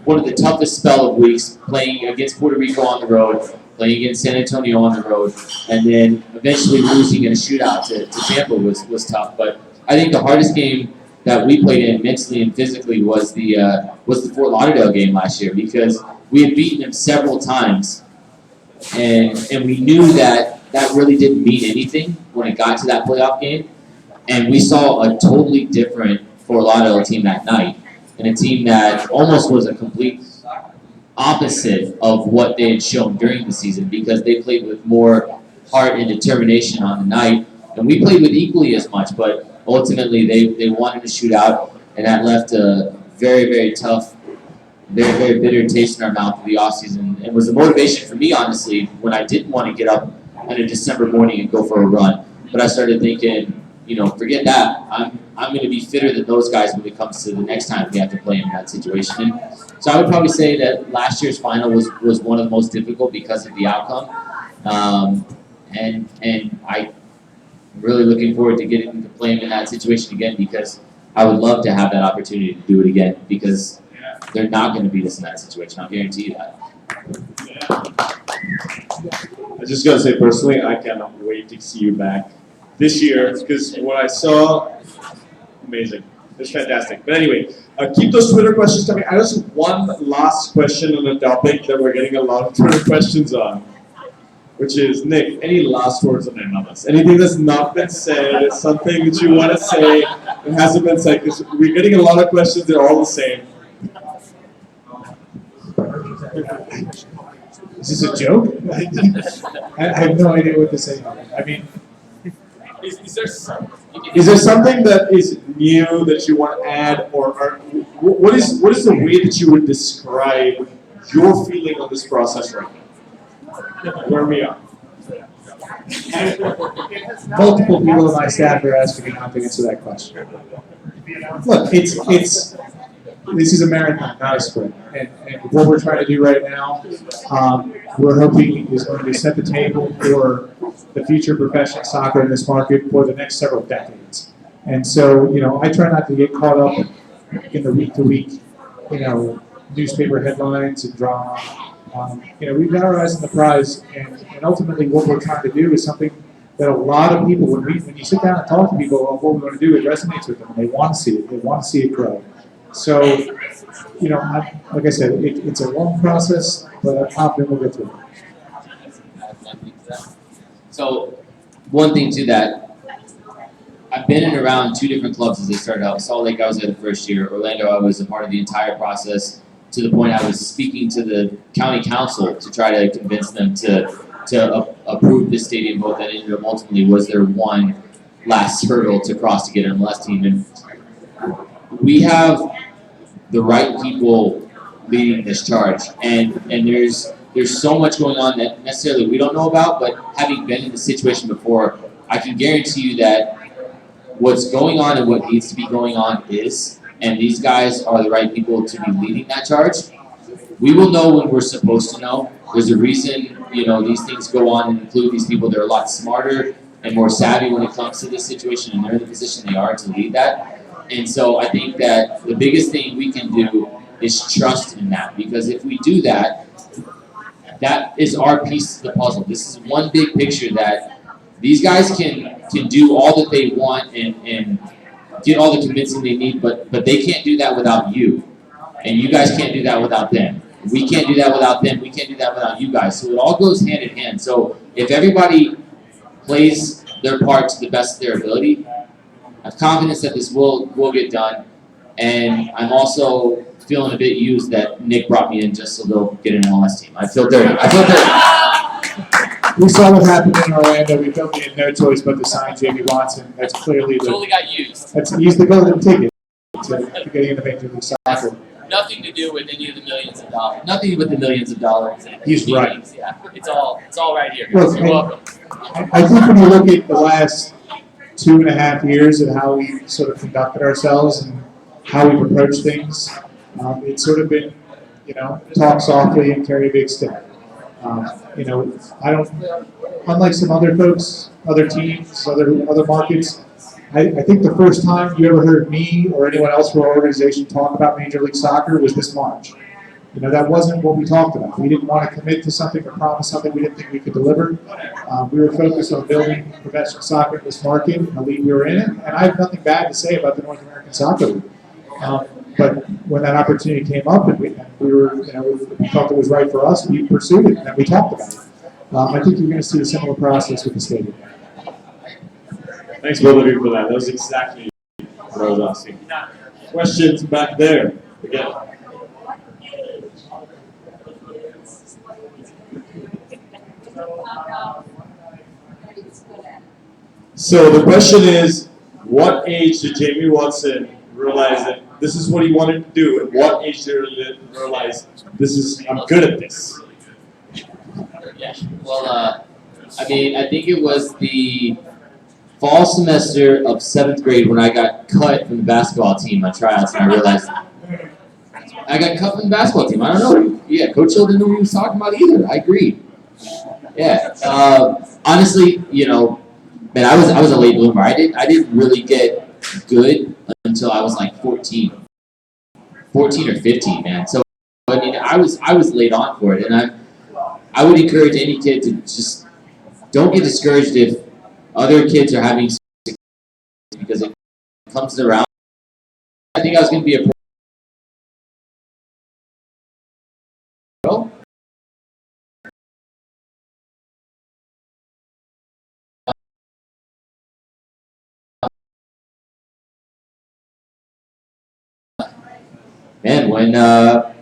one of the toughest spell of weeks, playing against Puerto Rico on the road, playing against San Antonio on the road, and then eventually losing in a shootout to Tampa was tough. But I think the hardest game that we played in mentally and physically was the Fort Lauderdale game last year, because we had beaten them several times, and we knew that really didn't mean anything when it got to that playoff game. And we saw a totally different Fort Lauderdale team that night, and a team that almost was a complete opposite of what they had shown during the season, because they played with more heart and determination on the night, and we played with equally as much, but ultimately they wanted to shoot out, and that left a very, very tough, very, very bitter taste in our mouth of the offseason, and was a motivation for me, honestly, when I didn't want to get up on a December morning and go for a run. But I started thinking, forget that. I'm going to be fitter than those guys when it comes to the next time we have to play them in that situation. And so I would probably say that last year's final was one of the most difficult because of the outcome. And I'm really looking forward to getting to play them in that situation again, because I would love to have that opportunity to do it again, because they're not going to beat us in that situation. I'll guarantee you that. I just gotta say personally, I cannot wait to see you back this year, because what I saw, amazing. It's fantastic. But anyway, keep those Twitter questions coming. I just have one last question on a topic that we're getting a lot of Twitter questions on, which is, Nick, any last words on MLS? Anything that's not been said, something that you want to say that hasn't been said? Because we're getting a lot of questions, they're all the same. Is this a joke? I have no idea what to say. I mean, Is there something that is new that you want to add, or what is the way that you would describe your feeling on this process right now? Where we are. multiple people on my staff are asking me not to answer that question. Look, this is a marathon, not a sprint. And what we're trying to do right now, we're hoping is going to set the table for the future of professional soccer in this market for the next several decades. And so, I try not to get caught up in the week-to-week, newspaper headlines and drama. We've got our eyes on the prize, and ultimately what we're trying to do is something that a lot of people, when you sit down and talk to people about what we're going to do, it resonates with them. They want to see it. They want to see it grow. So, like I said, it's a long process, but I'm confident we'll get through it. So, one thing to that, I've been in around 2 different clubs as I started out. Salt Lake, I was there the first year. Orlando, I was a part of the entire process to the point I was speaking to the county council to try to convince them to approve this stadium vote that ended up ultimately was their one last hurdle to cross to get an MLS team. And we have the right people leading this charge, and there's so much going on that necessarily we don't know about, but having been in the situation before, I can guarantee you that what's going on and what needs to be going on is, and these guys are the right people to be leading that charge. We will know when we're supposed to know. There's a reason, these things go on and include these people. They're a lot smarter and more savvy when it comes to this situation, and they're in the position they are to lead that. And so I think that the biggest thing we can do is trust in that, because if we do that, that is our piece of the puzzle. This is one big picture that these guys can do all that they want and get all the convincing they need, but they can't do that without you. And you guys can't do that without them. We can't do that without them. We can't do that without you guys. So it all goes hand in hand. So if everybody plays their part to the best of their ability, I have confidence that this will get done. And I'm also feeling a bit used that Nick brought me in just so they'll get an MLS team. I feel dirty. We saw what happened in Orlando. We felt we had no choice but to sign Jamie Watson. That's clearly Totally got used. he's the golden ticket to getting into Major League Soccer. Nothing to do with any of the millions of dollars. Nothing with the millions of dollars. He's right. Yeah, it's all right here. Look, You're welcome. I think when you look at the last 2.5 years of how we sort of conducted ourselves and how we've approached things, it's sort of been, talk softly and carry a big stick. I don't, unlike some other folks, other teams, other markets, I think the first time you ever heard me or anyone else from our organization talk about Major League Soccer was this March. That wasn't what we talked about. We didn't want to commit to something or promise something we didn't think we could deliver. We were focused on building professional soccer in this market, and the league we were in, and I have nothing bad to say about the North American Soccer League. But when that opportunity came up and we felt it was right for us, we pursued it and we talked about it. I think you're going to see a similar process with the stadium. Thanks both of you for that. That was exactly what I was asking. Questions back there? Again. So the question is, what age did Jamie Watson realize that this is what he wanted to do, and what age did he realize I'm good at this? Yeah. Well, I think it was the fall semester of 7th grade when I got cut from the basketball team on tryouts, and I realized I got cut from the basketball team. I don't know. Yeah, Coach Hill didn't know what he was talking about either. I agree. Yeah. Honestly, man, I was a late bloomer. I didn't really get good until I was like 14 or 15, man. So I was late on for it, and I would encourage any kid to just don't get discouraged if other kids are having success, because it comes around. I think I was going to be a pro. Man, when I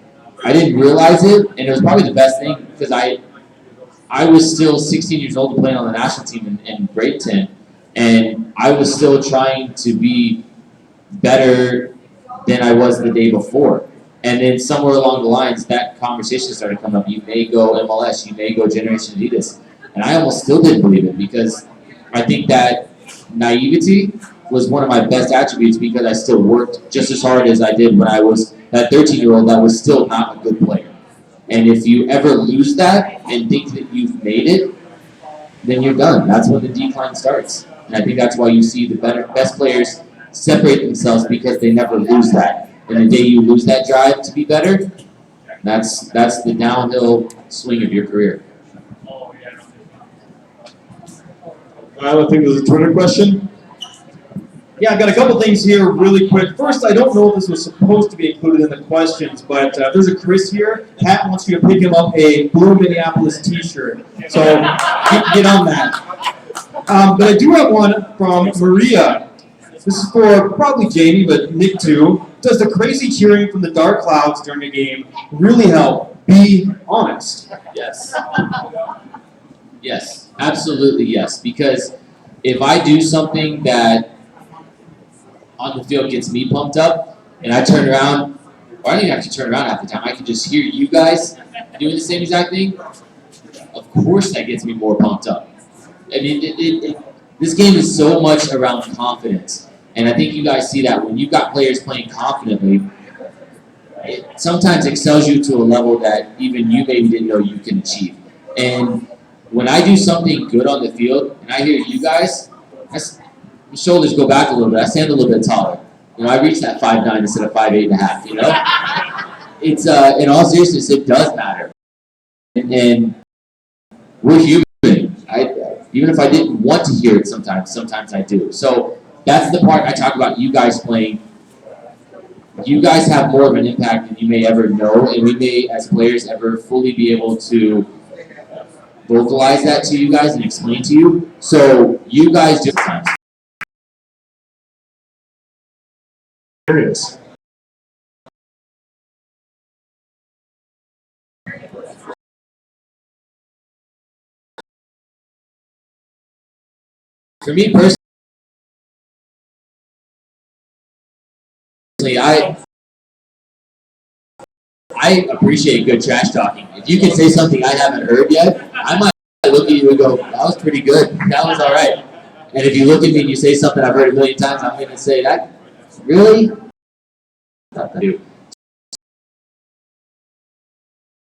didn't realize it, and it was probably the best thing because I was still 16 years old and playing on the national team in grade 10, and I was still trying to be better than I was the day before. And then somewhere along the lines, that conversation started coming up. You may go MLS, you may go Generation Adidas. And I almost still didn't believe it, because I think that naivety was one of my best attributes, because I still worked just as hard as I did when I was that 13-year-old that was still not a good player. And if you ever lose that and think that you've made it, then you're done. That's when the decline starts. And I think that's why you see the best players separate themselves, because they never lose that. And the day you lose that drive to be better, that's the downhill swing of your career. Kyle, I think there's a Twitter question. Yeah, I got a couple things here really quick. First, I don't know if this was supposed to be included in the questions, but there's a Chris here. Pat wants you to pick him up a blue Minneapolis t-shirt. So get on that. But I do have one from Maria. This is for probably Jamie, but Nick too. Does the crazy cheering from the dark clouds during a game really help? Be honest. Yes. Yes, absolutely yes. Because if I do something that on the field gets me pumped up, and I turn around, or I don't even have to turn around half the time, I can just hear you guys doing the same exact thing, of course that gets me more pumped up. I mean, this game is so much around confidence, and I think you guys see that when you've got players playing confidently, it sometimes excels you to a level that even you maybe didn't know you can achieve. And when I do something good on the field, and I hear you guys, my shoulders go back a little bit. I stand a little bit taller. You know, I reach that 5'9" instead of 5'8.5", you know? It's, in all seriousness, it does matter. And we're human. Even if I didn't want to hear it sometimes I do. So that's the part I talk about you guys playing. You guys have more of an impact than you may ever know, and we may, as players, ever fully be able to vocalize that to you guys and explain to you. So you guys do sometimes. Curious. For me personally, I appreciate good trash talking. If you can say something I haven't heard yet, I might look at you and go, that was pretty good. That was all right. And if you look at me and you say something I've heard a million times, I'm going to say, that really? Not that do.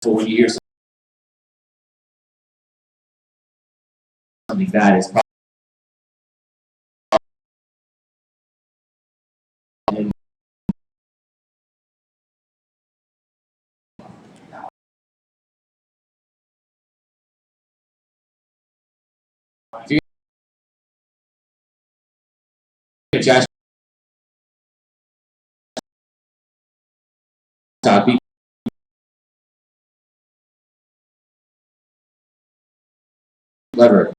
So when you hear something bad, it's probably trash talk. Be clever.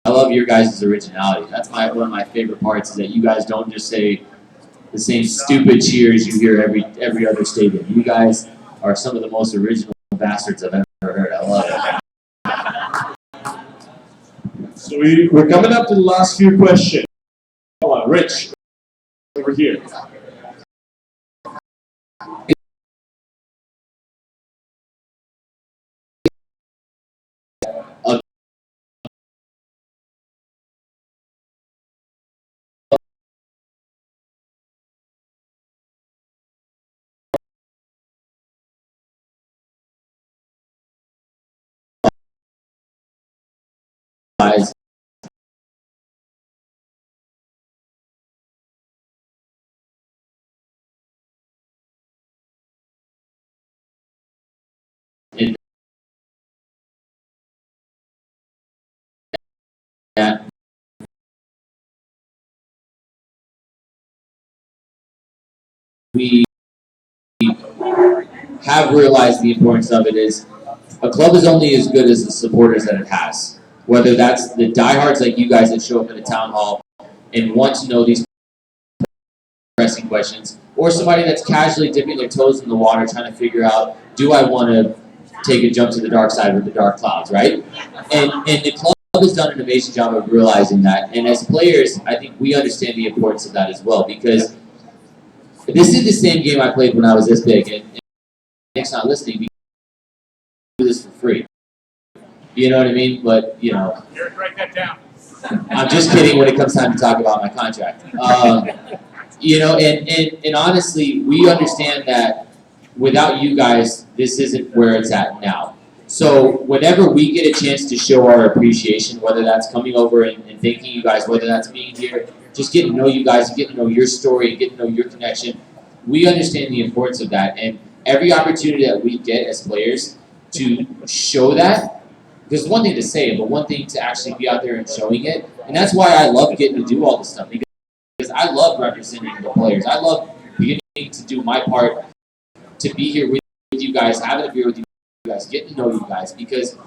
I love your guys' originality. That's one of my favorite parts, is that you guys don't just say the same stupid cheers you hear every other stadium. You guys are some of the most original bastards I've ever heard. I love it. So we're coming up to the last few questions. Come on, Rich, over here. Guys, that we have realized the importance of it is a club is only as good as the supporters that it has. Whether that's the diehards like you guys that show up in the town hall and want to know these pressing questions, or somebody that's casually dipping their toes in the water trying to figure out, do I want to take a jump to the dark side with the dark clouds, right? And the club has done an amazing job of realizing that. And as players, I think we understand the importance of that as well, because this is the same game I played when I was this big, and Nick's not listening. We do this for free. You know what I mean? But, you know, Eric, write that down. I'm just kidding when it comes time to talk about my contract. You know, and honestly, we understand that without you guys, this isn't where it's at now. So whenever we get a chance to show our appreciation, whether that's coming over and thanking you guys, whether that's being here, just getting to know you guys, getting to know your story, getting to know your connection, we understand the importance of that. And every opportunity that we get as players to show that, there's one thing to say, but one thing to actually be out there and showing it. And that's why I love getting to do all this stuff, because I love representing the players. I love beginning to do my part to be here with you guys, having a beer with you guys, getting to know you guys, because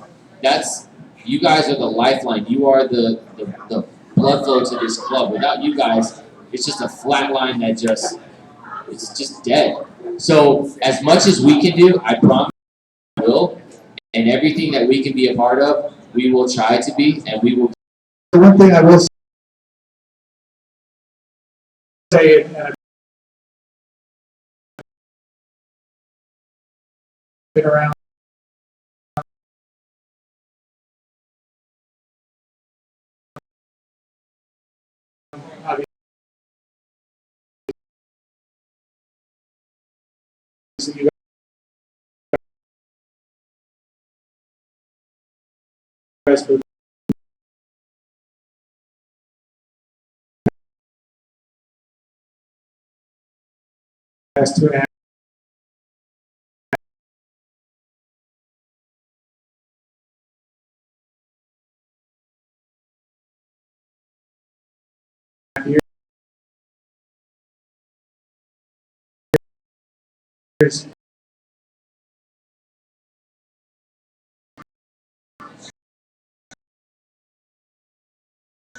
you guys are the lifeline. You are the blood flow to this club. Without you guys, it's just a flat line that it's just dead. So as much as we can do, I promise we will, and everything that we can be a part of, we will try to be, and we will. The one thing I will say, and I've been around obviously you guys for the past 2.5 years.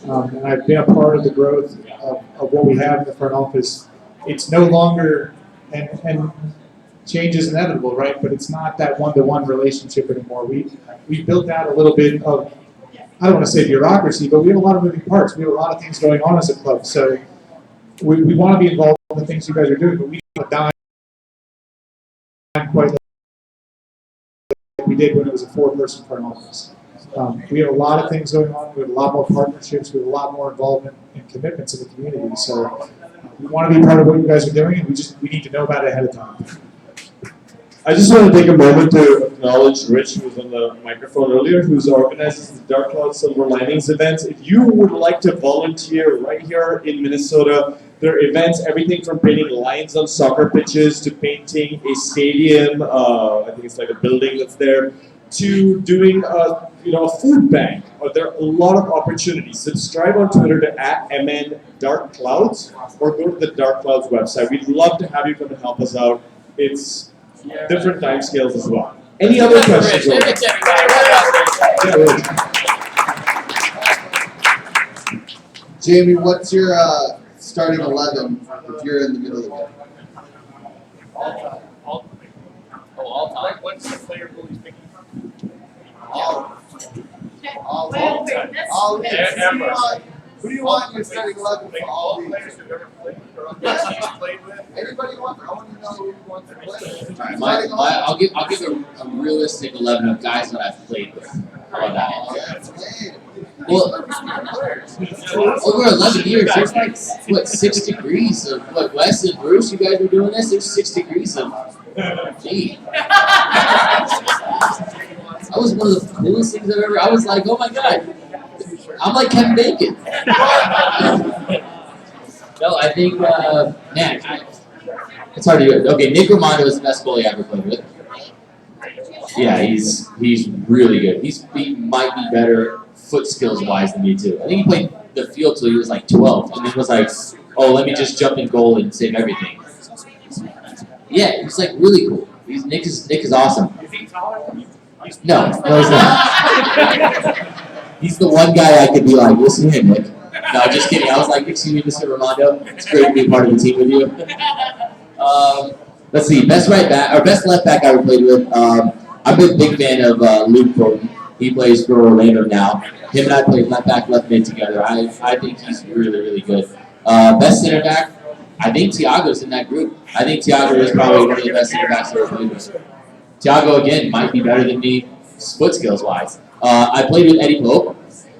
And I've been a part of the growth of what we have in the front office. It's no longer, and change is inevitable, right? But it's not that one-to-one relationship anymore. We built out a little bit of, I don't want to say bureaucracy, but we have a lot of moving parts. We have a lot of things going on as a club. So we want to be involved in the things you guys are doing, but we don't have time quite like we did when it was a 4-person front office. We have a lot of things going on. We have a lot more partnerships. We have a lot more involvement and commitments in the community. So we want to be part of what you guys are doing, and we need to know about it ahead of time. I just want to take a moment to acknowledge Rich, who was on the microphone earlier, who's organizes the Dark Cloud Silver Linings events. If you would like to volunteer right here in Minnesota, there are events, everything from painting lines on soccer pitches to painting a stadium, I think it's like a building that's there, to doing a food bank. There are a lot of opportunities. Subscribe on Twitter to @MNDarkClouds or go to the Dark Clouds website. We'd love to have you come and help us out. It's different time scales as well. Any other questions? Jamie, what's your starting 11 if you're in the middle of it? All time. What's the player Bully's picking? All Well, wait, that's- who do you want in your starting 11 for all these? Players who've ever played or he's played with? Anybody you want? I want to know who you want to play. I'll give a realistic 11 of guys that I've played with. How about that? Well, over 11 years, there's like, what, 6 degrees of, what, Wes and Bruce, you guys were doing this? There's 6 degrees of, gee. That was one of the coolest things I've ever, I was like, oh my God, I'm like Kevin Bacon. No, I think, it's hard to do it. Okay, Nick Romano is the best goalie I ever played with. Yeah, he's really good. He might be better foot skills wise than me too. I think he played the field till he was like 12, and then was like, oh, let me just jump in goal and save everything. Yeah, he's like really cool. Nick is awesome. Is he taller? No, he's not. He's the one guy I could be like, listen here, Nick. No, just kidding. I was like, excuse me, Mr. Romano. It's great to be a part of the team with you. Let's see, best left back I ever played with. I'm a big fan of Luke Thornton. He plays for Orlando now. Him and I played left back, left mid together. I think he's really, really good. Best center back, I think Thiago's in that group. I think Thiago is probably one of the best center backs I've ever played with. Thiago, again, might be better than me, foot skills wise. I played with Eddie Pope.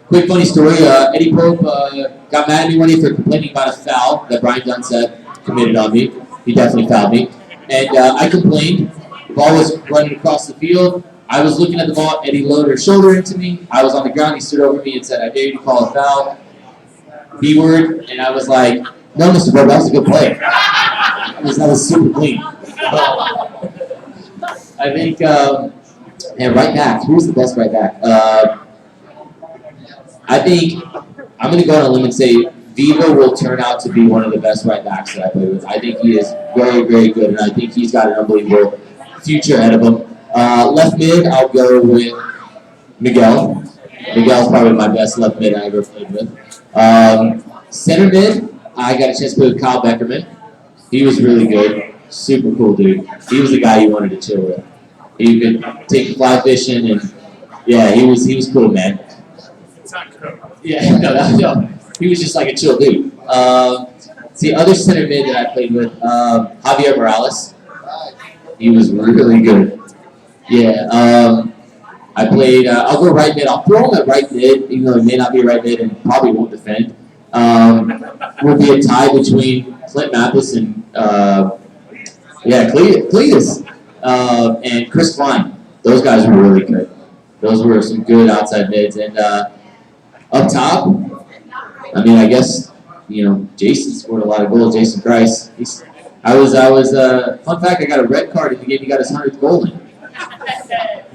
Quick funny story, Eddie Pope got mad at me one day for complaining about a foul that Brian Dunn said. committed on me. He definitely fouled me. And I complained. The ball was running across the field. I was looking at the ball, and he loaded her shoulder into me. I was on the ground. He stood over me and said, "I dare you to call a foul." B word. And I was like, "No, Mr. Bob, that was a good play. That was super clean." I think, and right back. Who's the best right back? I think I'm going to go on a limb and say Viva will turn out to be one of the best right backs that I play with. I think he is very, very good, and I think he's got an unbelievable future ahead of him. Left mid, I'll go with Miguel. Miguel's probably my best left mid I ever played with. Center mid, I got a chance to play with Kyle Beckerman. He was really good. Super cool dude. He was the guy you wanted to chill with. He could take fly fishing, and yeah, he was cool, man. It's not good. Yeah, no. He was just like a chill dude. See, other center mid that I played with, Javier Morales. He was really good. Yeah. I played. I'll go right mid. I'll throw him at right mid, even though he may not be right mid and probably won't defend. Will be a tie between Clint Mathis and Cletus and Chris Klein. Those guys were really good. Those were some good outside mids. And up top, I mean, I guess Jason scored a lot of goals. Jason Price. I was. Fun fact: I got a red card in the game. He got his 100th goal in.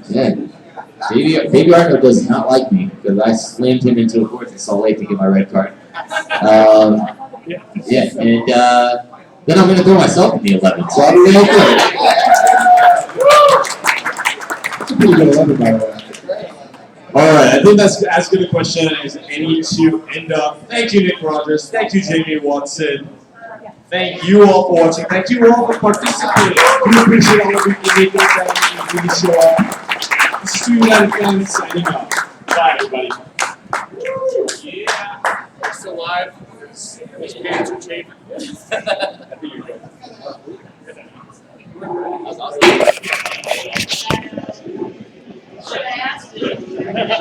Yeah. Baby Arno does not like me because I slammed him into a fourth in Salt Lake to get my red card. Yeah, and then I'm going to throw myself in the 11th, so I'll be real good. That's a pretty good 11, by the way. All right, I think that's as good a question as any to end up. Thank you, Nick Rogers. Thank you, Jamie Watson. Thank you all for watching. Thank you all for participating. We appreciate all of you for making this really show up. This is United Fans signing off. Bye, everybody. Yeah. We're still live. These pants are chafing. I think you're good.